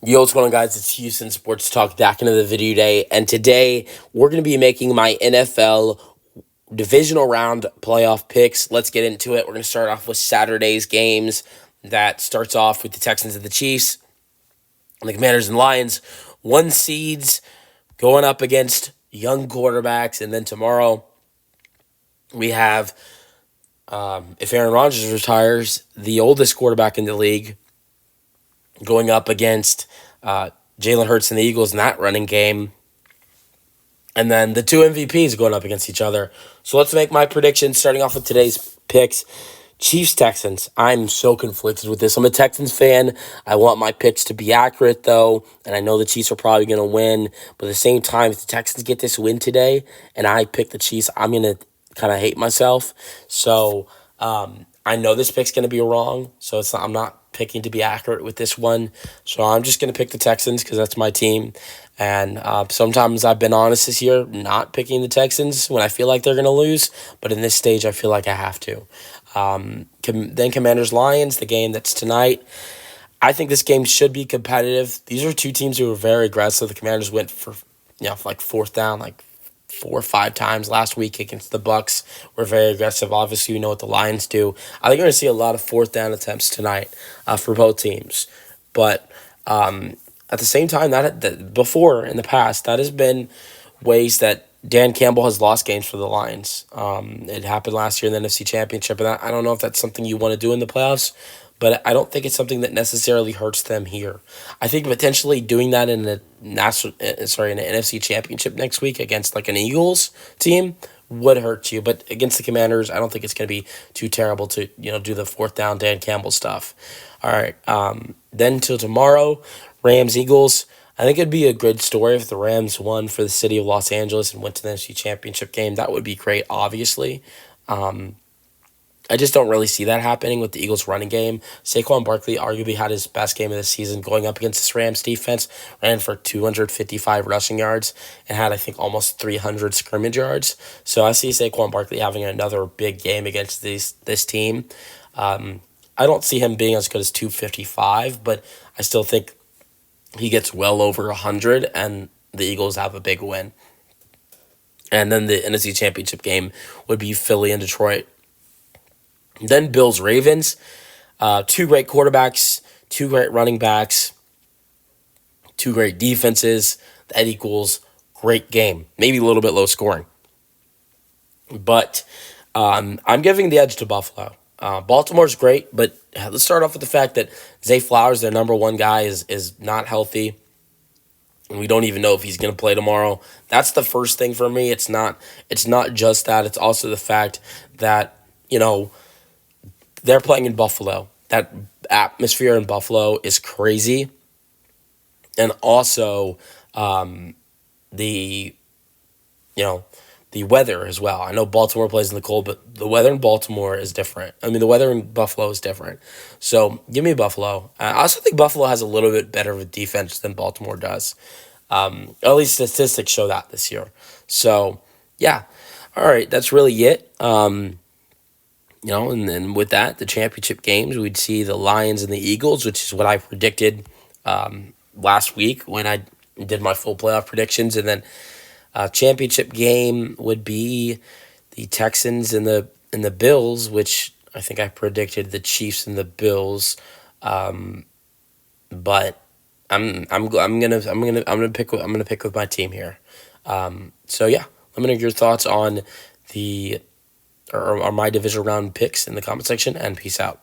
Yo, what's going on, guys? It's Houston Sports Talk back into the video day, and today we're going to be making my NFL divisional round playoff picks. Let's get into it. We're going to start off with Saturday's games. That starts off with the Texans and the Chiefs, and the Commanders and Lions. One seeds going up against young quarterbacks, and then tomorrow we have, if Aaron Rodgers retires, the oldest quarterback in the league going up against Jalen Hurts and the Eagles in that running game. And then the two MVPs going up against each other. So let's make my predictions, starting off with today's picks. Chiefs-Texans. I'm so conflicted with this. I'm a Texans fan. I want my picks to be accurate, though, and I know the Chiefs are probably going to win. But at the same time, if the Texans get this win today and I pick the Chiefs, I'm going to kind of hate myself. So I know this pick's going to be wrong, so I'm not picking to be accurate with this one. So I'm just going to pick the Texans because that's my team. And sometimes I've been honest this year, not picking the Texans when I feel like they're going to lose. But in this stage, I feel like I have to. Then Commanders-Lions, the game that's tonight. I think this game should be competitive. These are two teams who are very aggressive. The Commanders went for like fourth down, like 4 or 5 times last week against the Bucks. We're very aggressive. Obviously, we know what the Lions do. I think we're going to see a lot of fourth down attempts tonight for both teams. But at the same time, that before in the past, that has been ways that Dan Campbell has lost games for the Lions. It happened last year in the NFC Championship, and I don't know if that's something you want to do in the playoffs, but I don't think it's something that necessarily hurts them here. I think potentially doing that in the in the NFC Championship next week against like an Eagles team would hurt you, but against the Commanders, I don't think it's going to be too terrible to do the fourth down Dan Campbell stuff. All right, then till tomorrow, Rams Eagles. I think it'd be a good story if the Rams won for the city of Los Angeles and went to the NFC Championship game. That would be great, obviously. I just don't really see that happening with the Eagles' running game. Saquon Barkley arguably had his best game of the season going up against this Rams defense, ran for 255 rushing yards, and had, I think, almost 300 scrimmage yards. So I see Saquon Barkley having another big game against this team. I don't see him being as good as 255, but I still think he gets well over 100, and the Eagles have a big win. And then the NFC Championship game would be Philly and Detroit. Then Bills-Ravens. Two great quarterbacks, two great running backs, two great defenses. That equals great game. Maybe a little bit low scoring. But I'm giving the edge to Buffalo. Baltimore's great, but let's start off with the fact that Zay Flowers, their number one guy, is not healthy. And we don't even know if he's going to play tomorrow. That's the first thing for me. It's not just that. It's also the fact that, they're playing in Buffalo. That atmosphere in Buffalo is crazy. And also the weather as well. I know Baltimore plays in the cold, but the weather in Baltimore is different. I mean, the weather in Buffalo is different. So give me Buffalo. I also think Buffalo has a little bit better of a defense than Baltimore does. At least statistics show that this year. So, yeah. All right, that's really it. And then with that, the championship games, we'd see the Lions and the Eagles, which is what I predicted last week when I did my full playoff predictions. And then championship game would be the Texans and the Bills, which I think I predicted the Chiefs and the Bills. But I'm gonna pick with my team here. So yeah, let me know your thoughts on the or my divisional round picks in the comment section, and peace out.